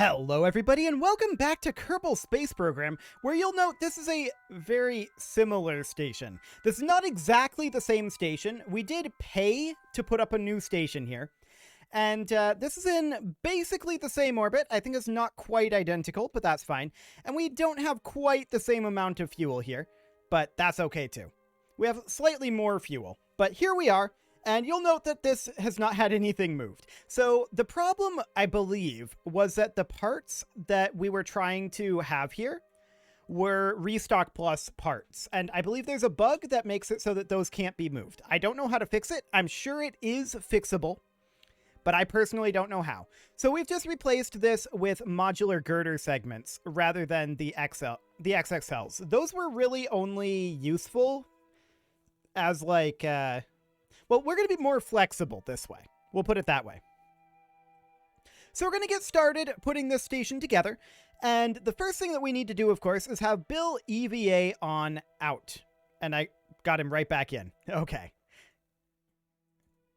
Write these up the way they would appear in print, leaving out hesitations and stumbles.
Hello everybody and welcome back to Kerbal Space Program, where you'll note this is a very similar station. This is not exactly the same station. We did pay to put up a new station here. And this is in basically the same orbit. I think it's not quite identical, but that's fine. And we don't have quite the same amount of fuel here, but that's okay too. We have slightly more fuel, but here we are. And you'll note that this has not had anything moved. So the problem, I believe, was that the parts that we were trying to have here were restock plus parts. And I believe there's a bug that makes it so that those can't be moved. I don't know how to fix it. I'm sure it is fixable, but I personally don't know how. So we've just replaced this with modular girder segments rather than the XXLs. Those were really only useful as like... well, we're going to be more flexible this way. We'll put it that way. So we're going to get started putting this station together. And the first thing that we need to do, of course, is have Bill EVA on out. And I got him right back in. Okay.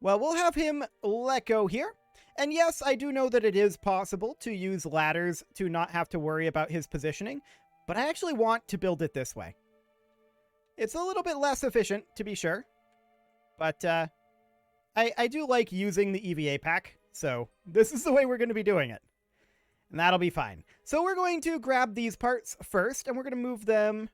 Well, we'll have him let go here. And yes, I do know that it is possible to use ladders to not have to worry about his positioning. But I actually want to build it this way. It's a little bit less efficient, to be sure. But I do like using the EVA pack, so this is the way we're going to be doing it. And that'll be fine. So we're going to grab these parts first, and we're going to move them.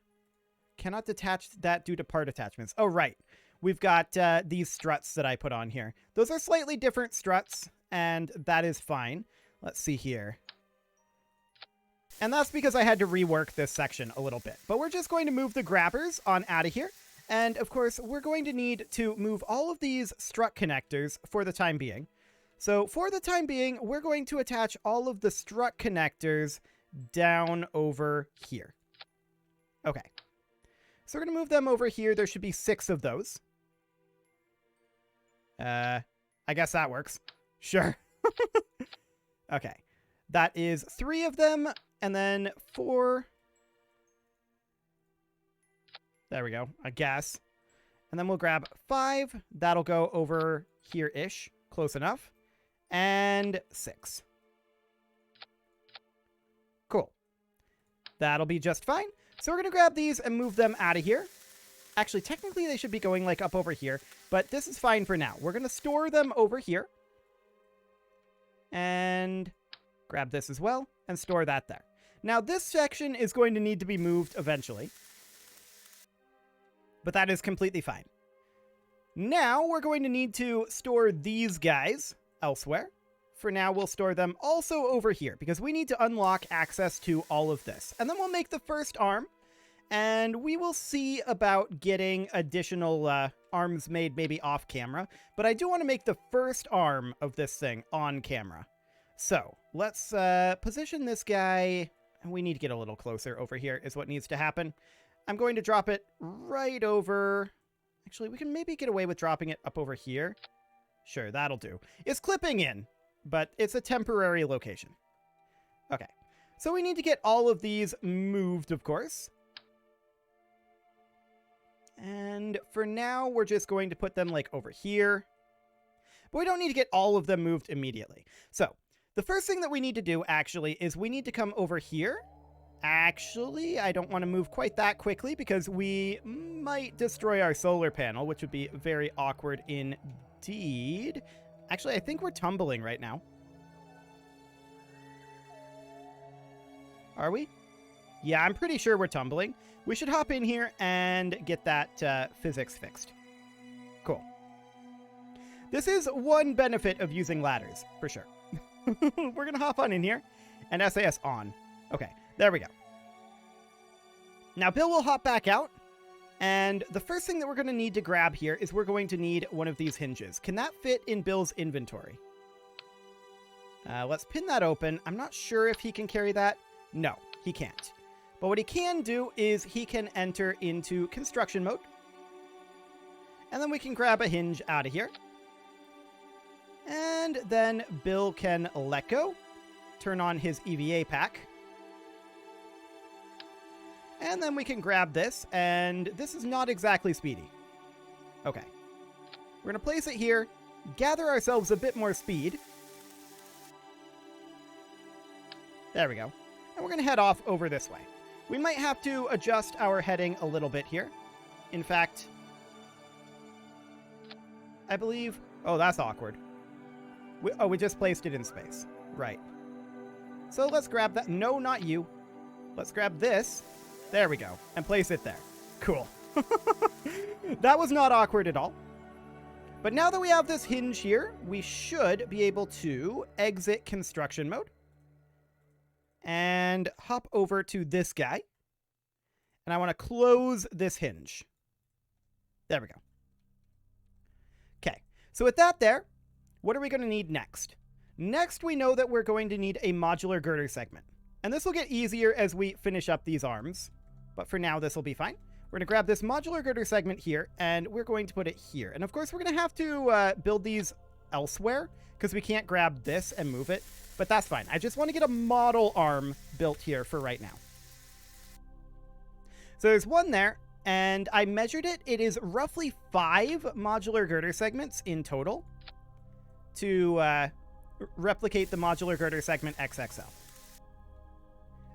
Cannot detach that due to part attachments. Oh, right. We've got these struts that I put on here. Those are slightly different struts, and that is fine. Let's see here. And that's because I had to rework this section a little bit. But we're just going to move the grabbers on out of here. And, of course, we're going to need to move all of these strut connectors for the time being. So, for the time being, we're going to attach all of the strut connectors down over here. Okay. So, we're going to move them over here. There should be 6 of those. I guess that works. Sure. Okay. That is 3 of them, and then 4... There we go, I guess. And then we'll grab 5. That'll go over here-ish. Close enough. And 6. Cool. That'll be just fine. So we're going to grab these and move them out of here. Actually, technically they should be going like up over here. But this is fine for now. We're going to store them over here. And grab this as well. And store that there. Now this section is going to need to be moved eventually. But that is completely fine. Now we're going to need to store these guys elsewhere. For now, we'll store them also over here because we need to unlock access to all of this. And then we'll make the first arm. And we will see about getting additional arms made maybe off camera. But I do want to make the first arm of this thing on camera. So let's position this guy. We need to get a little closer over here is what needs to happen. I'm going to drop it right over... Actually, we can maybe get away with dropping it up over here. Sure, that'll do. It's clipping in, but it's a temporary location. Okay, so we need to get all of these moved, of course. And for now, we're just going to put them, like, over here. But we don't need to get all of them moved immediately. So, the first thing that we need to do, actually, is we need to come over here. Actually, I don't want to move quite that quickly because we might destroy our solar panel, which would be very awkward indeed. Actually, I think we're tumbling right now. Are we? Yeah, I'm pretty sure we're tumbling. We should hop in here and get that physics fixed. Cool. This is one benefit of using ladders, for sure. We're going to hop on in here and SAS on. Okay. There we go. Now, Bill will hop back out. And the first thing that we're going to need to grab here is we're going to need one of these hinges. Can that fit in Bill's inventory? Let's pin that open. I'm not sure if he can carry that. No, he can't. But what he can do is he can enter into construction mode. And then we can grab a hinge out of here. And then Bill can let go. Turn on his EVA pack. And then we can grab this, and this is not exactly speedy. Okay. We're going to place it here, gather ourselves a bit more speed, There we go. And we're going to head off over this way. We might have to adjust our heading a little bit here. In fact, I believe... Oh, that's awkward. We just placed it in space. Right. So let's grab that. No, not you. Let's grab this. There we go. And place it there. Cool. That was not awkward at all. But now that we have this hinge here, we should be able to exit construction mode. And hop over to this guy. And I want to close this hinge. There we go. Okay. So with that there, what are we going to need next? Next, we know that we're going to need a modular girder segment. And this will get easier as we finish up these arms. But for now, this will be fine. We're going to grab this modular girder segment here, and we're going to put it here. And of course, we're going to have to build these elsewhere, because we can't grab this and move it. But that's fine. I just want to get a model arm built here for right now. So there's one there, and I measured it. It is roughly 5 modular girder segments in total to replicate the modular girder segment XXL.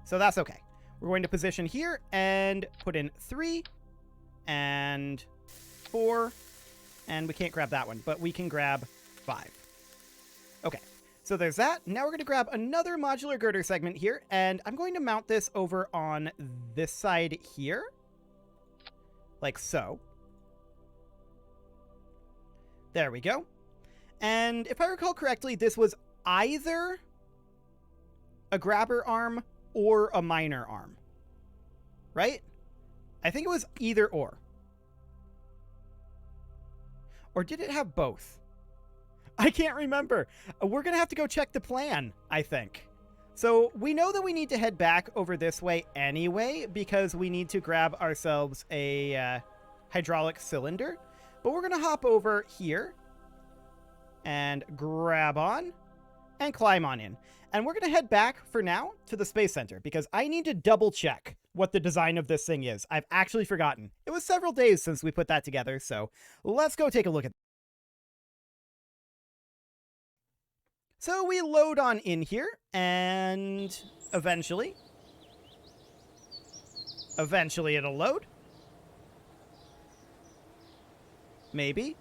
So that's okay. We're going to position here and put in 3 and 4, and we can't grab that one, but we can grab 5. Okay, so there's that. Now we're going to grab another modular girder segment here, and I'm going to mount this over on this side here, like so. There we go. And if I recall correctly, this was either a grabber arm or a miner arm, right? I think it was either or. Or did it have both? I can't remember. We're going to have to go check the plan, I think. So we know that we need to head back over this way anyway, because we need to grab ourselves a hydraulic cylinder. But we're going to hop over here and grab on and climb on in. And we're going to head back for now to the Space Center, because I need to double check what the design of this thing is. I've actually forgotten. It was several days since we put that together, so let's go take a look at it. So we load on in here, and eventually it'll load. Maybe.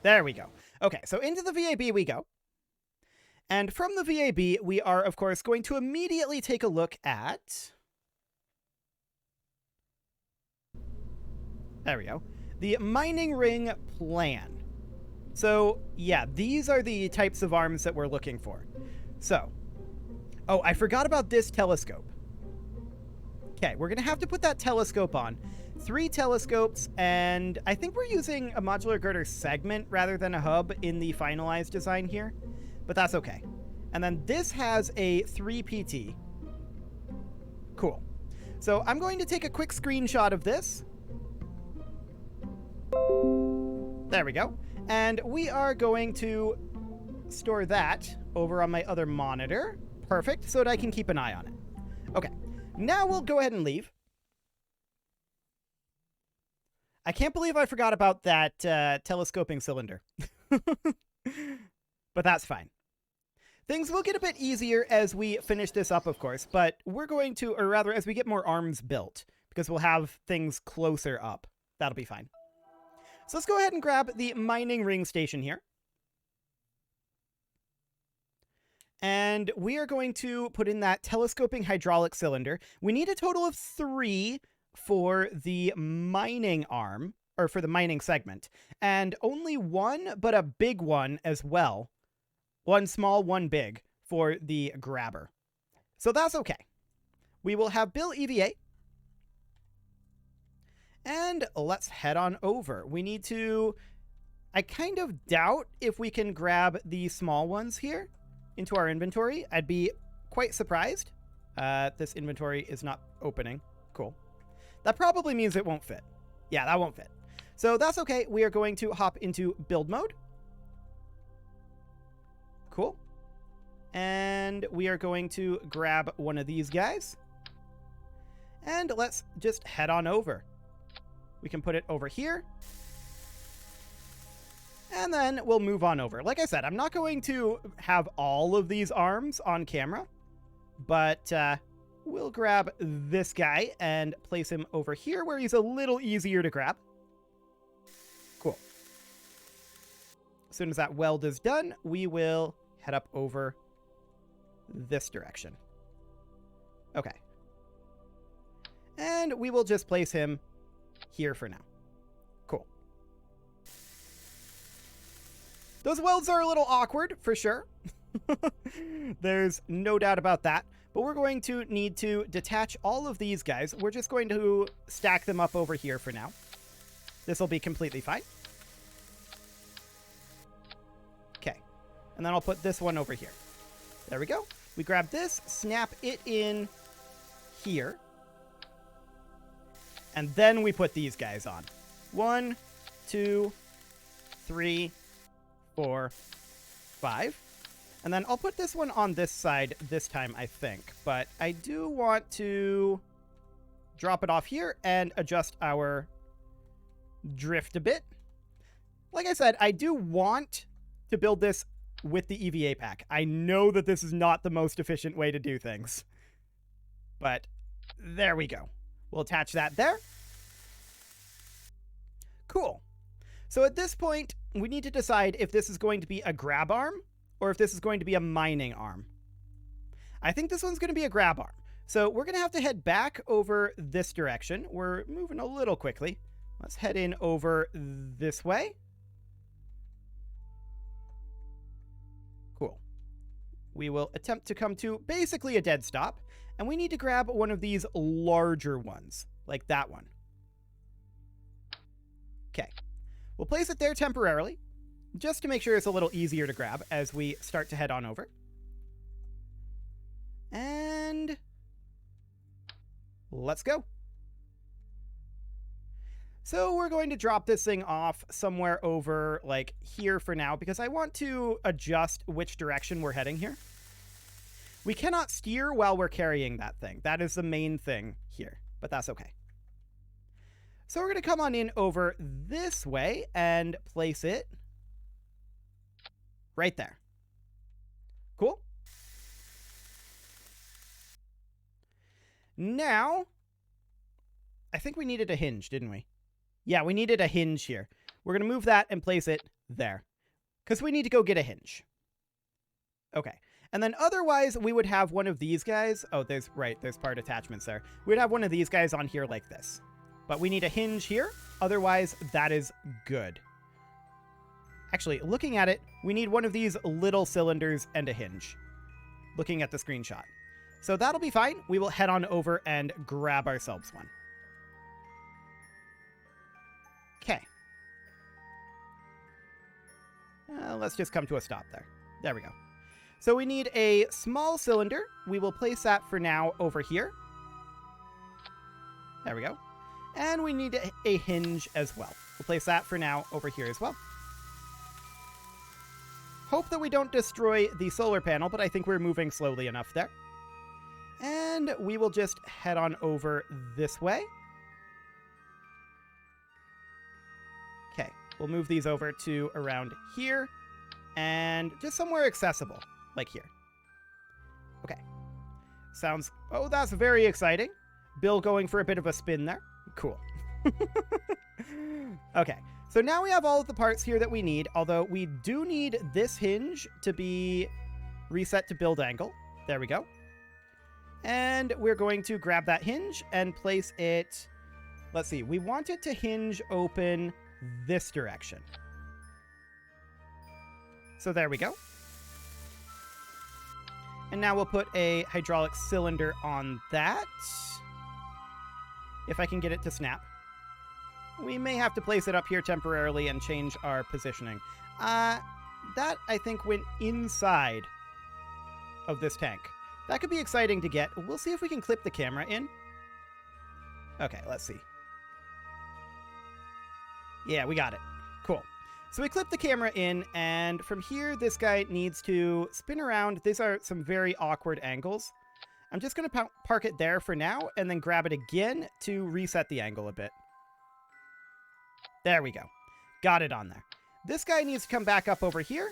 There we go. Okay, so into the VAB we go. And from the VAB, we are, of course, going to immediately take a look at... There we go. The mining ring plan. So, yeah, these are the types of arms that we're looking for. So, oh, I forgot about this telescope. Okay, we're going to have to put that telescope on. 3 telescopes, and I think we're using a modular girder segment rather than a hub in the finalized design here. But that's okay. And then this has a 3 PT. Cool. So I'm going to take a quick screenshot of this. There we go. And we are going to store that over on my other monitor. Perfect, so that I can keep an eye on it. Okay, now we'll go ahead and leave. I can't believe I forgot about that telescoping cylinder. But that's fine. Things will get a bit easier as we finish this up, of course, but we're going to, or rather, as we get more arms built, because we'll have things closer up. That'll be fine. So let's go ahead and grab the mining ring station here. And we are going to put in that telescoping hydraulic cylinder. We need a total of 3 for the mining arm, or for the mining segment. And only 1, but a big one as well. 1 small, 1 big for the grabber. So that's okay. We will have Bill EVA. And let's head on over. We need to... I kind of doubt if we can grab the small ones here into our inventory. I'd be quite surprised. This inventory is not opening. Cool. That probably means it won't fit. Yeah, that won't fit. So that's okay. We are going to hop into build mode. Cool. And we are going to grab one of these guys. And let's just head on over. We can put it over here. And then we'll move on over. Like I said, I'm not going to have all of these arms on camera, But we'll grab this guy and place him over here where he's a little easier to grab. Cool. As soon as that weld is done, we will head up over this direction. Okay. And we will just place him here for now. Cool. Those welds are a little awkward, for sure. There's no doubt about that. But we're going to need to detach all of these guys. We're just going to stack them up over here for now. This will be completely fine. Okay. And then I'll put this one over here. There we go. We grab this, snap it in here. And then we put these guys on. 1, 2, 3, 4, 5. And then I'll put this one on this side this time, I think. But I do want to drop it off here and adjust our drift a bit. Like I said, I do want to build this with the EVA pack. I know that this is not the most efficient way to do things. But there we go. We'll attach that there. Cool. So at this point, we need to decide if this is going to be a grab arm or if this is going to be a mining arm. I think this one's going to be a grab arm. So we're going to have to head back over this direction. We're moving a little quickly. Let's head in over this way. Cool. We will attempt to come to basically a dead stop. And we need to grab one of these larger ones, like that one. Okay. We'll place it there temporarily, just to make sure it's a little easier to grab as we start to head on over. And let's go. So we're going to drop this thing off somewhere over like here for now because I want to adjust which direction we're heading here. We cannot steer while we're carrying that thing. That is the main thing here, but that's okay. So we're going to come on in over this way and place it right there. Cool. Now, I think we needed a hinge, didn't we? Yeah, we needed a hinge here. We're going to move that and place it there because we need to go get a hinge. Okay. And then otherwise, we would have one of these guys. Oh, there's part attachments there. We'd have one of these guys on here like this. But we need a hinge here. Otherwise, that is good. Actually, looking at it, we need one of these little cylinders and a hinge. Looking at the screenshot. So that'll be fine. We will head on over and grab ourselves one. Okay. Let's just come to a stop there. There we go. So we need a small cylinder. We will place that for now over here. There we go. And we need a hinge as well. We'll place that for now over here as well. Hope that we don't destroy the solar panel, but I think we're moving slowly enough there. And we will just head on over this way. Okay, we'll move these over to around here and just somewhere accessible, like here. Okay. Sounds, oh, that's very exciting. Bill going for a bit of a spin there. Cool. Okay, so now we have all of the parts here that we need, although we do need this hinge to be reset to build angle. There we go. And we're going to grab that hinge and place it, let's see, we want it to hinge open this direction. So there we go. And now we'll put a hydraulic cylinder on that. If I can get it to snap. We may have to place it up here temporarily and change our positioning. That, I think, went inside of this tank. That could be exciting to get. We'll see if we can clip the camera in. Okay, let's see. Yeah, we got it. Cool. So we clip the camera in, and from here, this guy needs to spin around. These are some very awkward angles. I'm just going to park it there for now, and then grab it again to reset the angle a bit. There we go. Got it on there. This guy needs to come back up over here,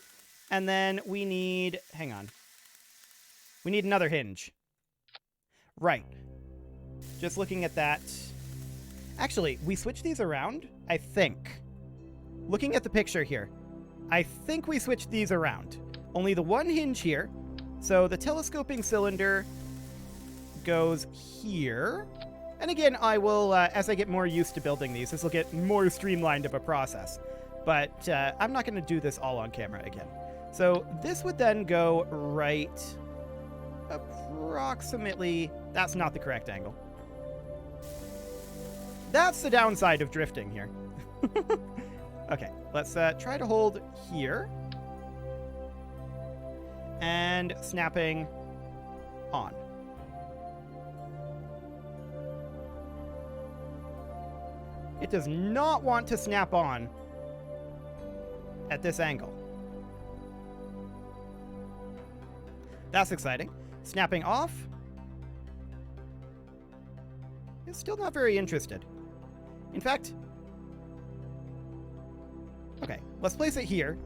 and then we need... Hang on. We need another hinge. Right. Just looking at that. Actually, we switched these around, I think. Looking at the picture here, I think we switched these around. Only the one hinge here. So the telescoping cylinder goes here. And again, I will, as I get more used to building these, this will get more streamlined of a process. But I'm not going to do this all on camera again. So this would then go right approximately... That's not the correct angle. That's the downside of drifting here. Okay, let's try to hold here. And snapping on. It does not want to snap on at this angle. That's exciting. Snapping off. It's still not very interested. In fact... Okay, let's place it here.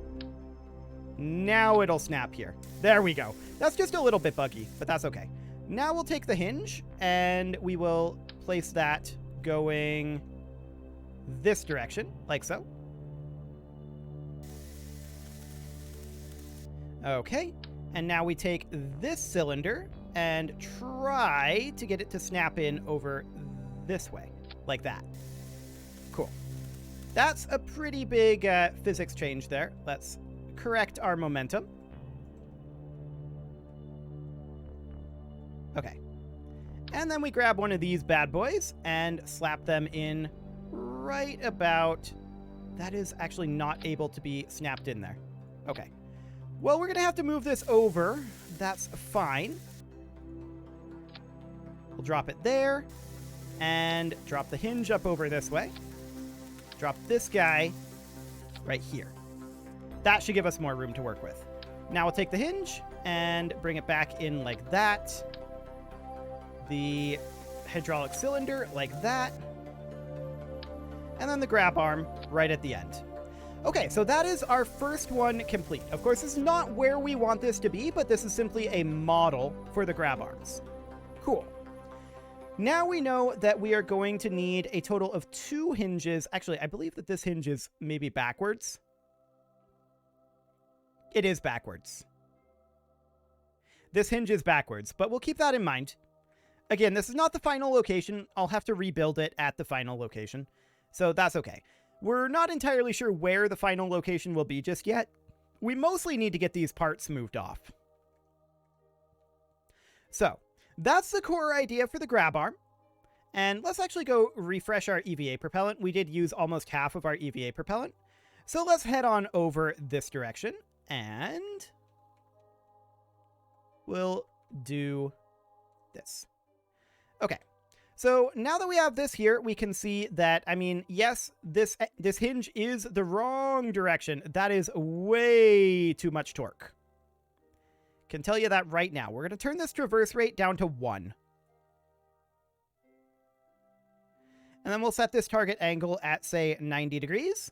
Now it'll snap here. There we go. That's just a little bit buggy, but that's okay. Now we'll take the hinge, and we will place that going this direction, like so. Okay, and now we take this cylinder and try to get it to snap in over this way, like that. Cool. That's a pretty big physics change there. Let's correct our momentum. Okay. And then we grab one of these bad boys and slap them in right about... That is actually not able to be snapped in there. Okay. Well, we're going to have to move this over. That's fine. We'll drop it there. And drop the hinge up over this way. Drop this guy right here. That should give us more room to work with. Now we'll take the hinge and bring it back in like that. The hydraulic cylinder like that. And then the grab arm right at the end. Okay, so that is our first one complete. Of course, this is not where we want this to be, but this is simply a model for the grab arms. Cool. Now we know that we are going to need a total of 2 hinges. Actually, I believe that this hinge is maybe backwards. It is backwards. This hinge is backwards, but we'll keep that in mind. Again, this is not the final location. I'll have to rebuild it at the final location, so that's okay. We're not entirely sure where the final location will be just yet. We mostly need to get these parts moved off. So, that's the core idea for the grab arm. And let's actually go refresh our EVA propellant. We did use almost half of our EVA propellant. So let's head on over this direction. And we'll do this. Okay. So now that we have this here, we can see that, I mean, yes, this hinge is the wrong direction. That is way too much torque. Can tell you that right now. We're going to turn this traverse rate down to 1. And then we'll set this target angle at, say, 90 degrees.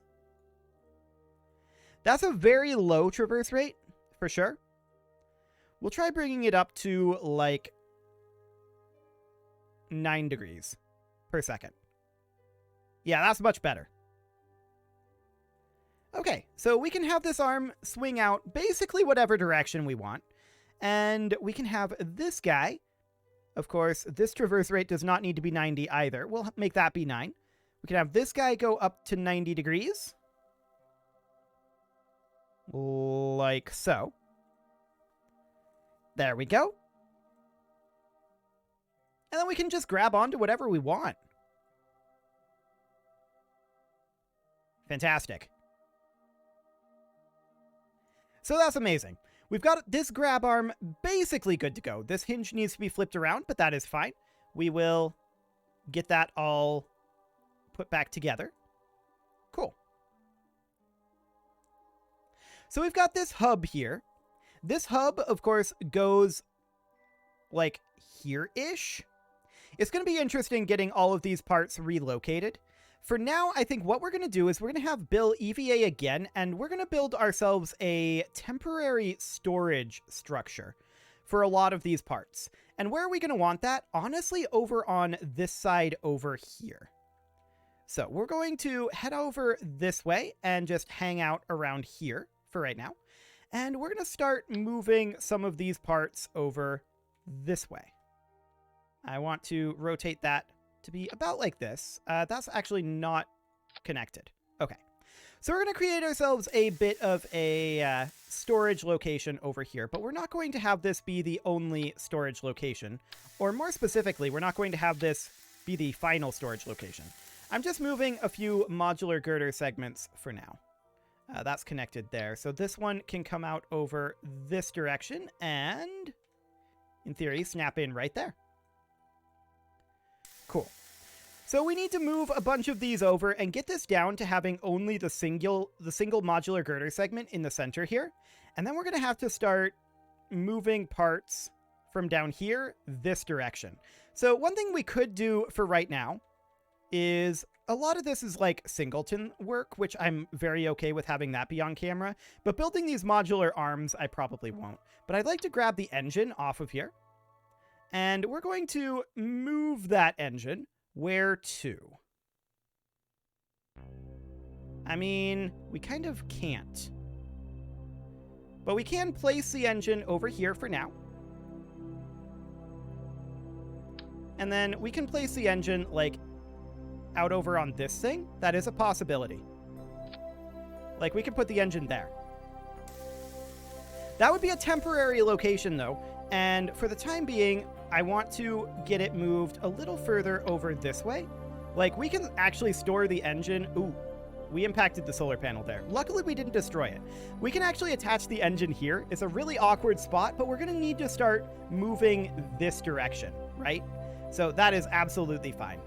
That's a very low traverse rate, for sure. We'll try bringing it up to, like, 9 degrees per second. Yeah, that's much better. Okay, so we can have this arm swing out basically whatever direction we want. And we can have this guy. Of course, this traverse rate does not need to be 90 either. We'll make that be 9. We can have this guy go up to 90 degrees. Like so. There we go. And then we can just grab onto whatever we want. Fantastic. So that's amazing. We've got this grab arm basically good to go. This hinge needs to be flipped around, but that is fine. We will get that all put back together. Cool. So we've got this hub here. This hub, of course, goes like here-ish. It's going to be interesting getting all of these parts relocated. For now, I think what we're going to do is we're going to have Bill EVA again, and we're going to build ourselves a temporary storage structure for a lot of these parts. And where are we going to want that? Honestly, over on this side over here. So we're going to head over this way and just hang out around here for right now. And we're going to start moving some of these parts over this way. I want to rotate that to be about like this. That's actually not connected. Okay. So we're going to create ourselves a bit of a storage location over here, but we're not going to have this be the only storage location. Or more specifically, we're not going to have this be the final storage location. I'm just moving a few modular girder segments for now. That's connected there. So this one can come out over this direction and, in theory, snap in right there. Cool. So we need to move a bunch of these over and get this down to having only the single modular girder segment in the center here. And then we're going to have to start moving parts from down here this direction. So one thing we could do for right now is a lot of this is like singleton work, which I'm very okay with having that be on camera. But building these modular arms, I probably won't. But I'd like to grab the engine off of here. And we're going to move that engine. Where to? I mean, we kind of can't. But we can place the engine over here for now. And then we can place the engine, like, out over on this thing. That is a possibility. Like, we can put the engine there. That would be a temporary location, though. And for the time being, I want to get it moved a little further over this way. Like, we can actually store the engine. Ooh, we impacted the solar panel there. Luckily, we didn't destroy it. We can actually attach the engine here. It's a really awkward spot, but we're going to need to start moving this direction, right? So that is absolutely fine.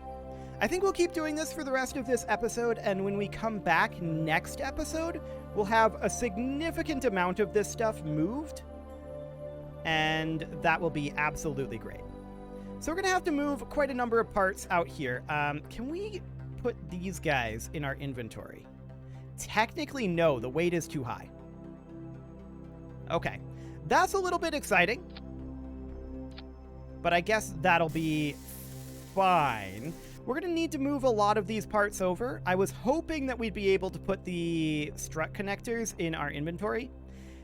I think we'll keep doing this for the rest of this episode, and when we come back next episode, we'll have a significant amount of this stuff moved, and that will be absolutely great. So we're going to have to move quite a number of parts out here. Can we put these guys in our inventory? Technically, no. The weight is too high. Okay. That's a little bit exciting, but I guess that'll be fine. We're going to need to move a lot of these parts over. I was hoping that we'd be able to put the strut connectors in our inventory.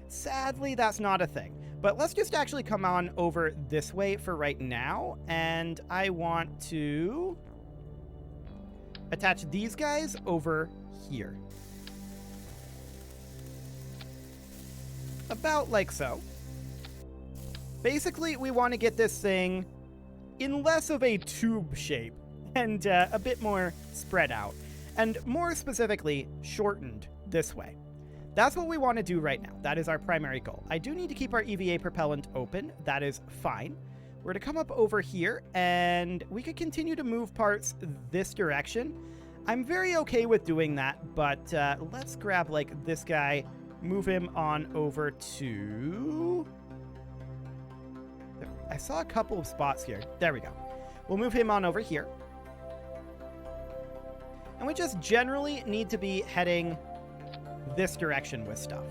Sadly, that's not a thing. But let's just actually come on over this way for right now. And I want to attach these guys over here. About like so. Basically, we want to get this thing in less of a tube shape and a bit more spread out. And more specifically, shortened this way. That's what we want to do right now. That is our primary goal. I do need to keep our EVA propellant open. That is fine. We're going to come up over here, and we could continue to move parts this direction. I'm very okay with doing that, but let's grab, like, this guy, move him on over to... I saw a couple of spots here. There we go. We'll move him on over here. And we just generally need to be heading this direction with stuff.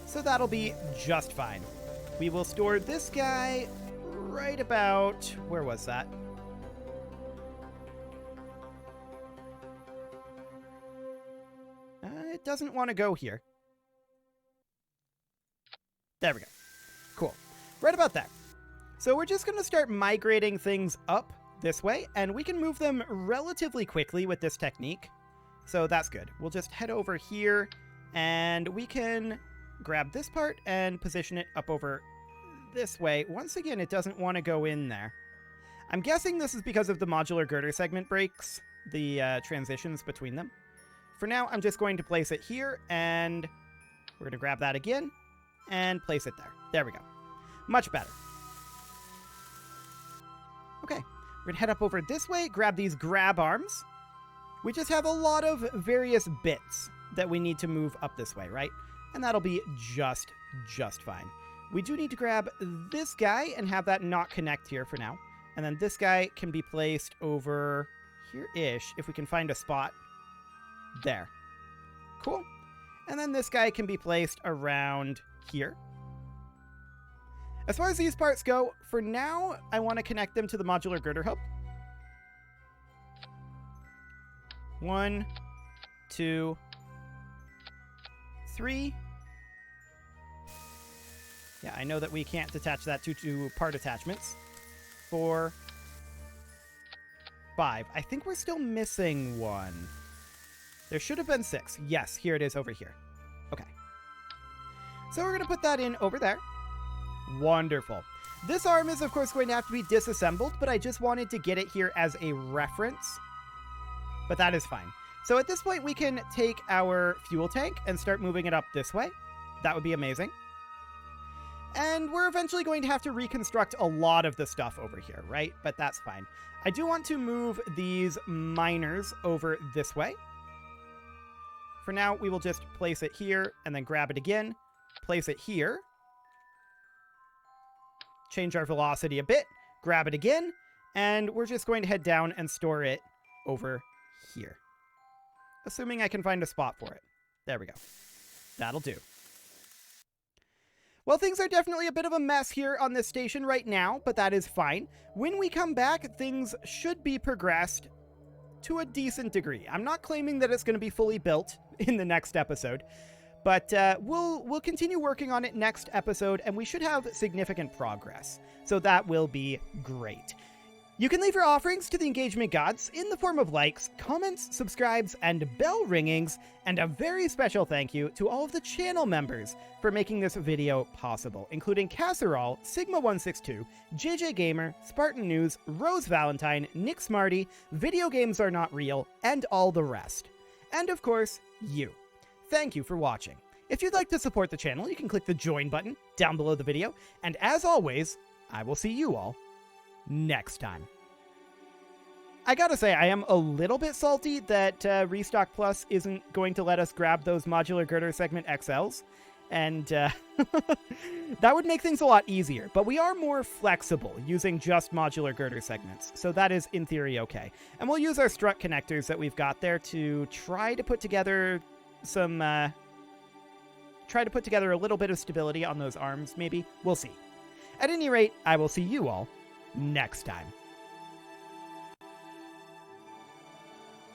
So that'll be just fine. We will store this guy right about... Where was that? It doesn't want to go here. There we go. Cool. Right about there. So we're just going to start migrating things up this way, and we can move them relatively quickly with this technique. So that's good. We'll just head over here, and we can grab this part and position it up over this way. Once again, it doesn't want to go in there. I'm guessing this is because of the modular girder segment breaks, the transitions between them. For now, I'm just going to place it here, and we're going to grab that again and place it there. There we go. Much better. Okay, we're going to head up over this way, grab these grab arms. We just have a lot of various bits that we need to move up this way, right? And that'll be just fine. We do need to grab this guy and have that not connect here for now. And then this guy can be placed over here-ish, if we can find a spot. There. Cool. And then this guy can be placed around here. As far as these parts go, for now, I want to connect them to the modular girder hub. 1, 2, 3. Yeah, I know that we can't attach that to part attachments. 4, 5. I think we're still missing 1. There should have been 6. Yes, here it is over here. Okay. So we're going to put that in over there. Wonderful. This arm is, of course, going to have to be disassembled, but I just wanted to get it here as a reference. But that is fine. So at this point, we can take our fuel tank and start moving it up this way. That would be amazing. And we're eventually going to have to reconstruct a lot of the stuff over here, right? But that's fine. I do want to move these miners over this way. For now, we will just place it here and then grab it again. Place it here. Change our velocity a bit. Grab it again. And we're just going to head down and store it over here. Assuming I can find a spot for it. There we go. That'll do. Well, things are definitely a bit of a mess here on this station right now, but that is fine. When we come back, things should be progressed to a decent degree. I'm not claiming that it's going to be fully built in the next episode, but we'll continue working on it next episode, and we should have significant progress. So that will be great. You can leave your offerings to the engagement gods in the form of likes, comments, subscribes, and bell ringings, and a very special thank you to all of the channel members for making this video possible, including Casserole, Sigma162, JJ Gamer, Spartan News, Rose Valentine, Nick Smarty, Video Games Are Not Real, and all the rest. And of course, you. Thank you for watching. If you'd like to support the channel, you can click the join button down below the video, and as always, I will see you all next time. I gotta say, I am a little bit salty that Restock Plus isn't going to let us grab those modular girder segment XLs, and that would make things a lot easier, but we are more flexible using just modular girder segments, so that is in theory okay. And we'll use our strut connectors that we've got there to try to put together some, a little bit of stability on those arms, maybe. We'll see. At any rate, I will see you all next time.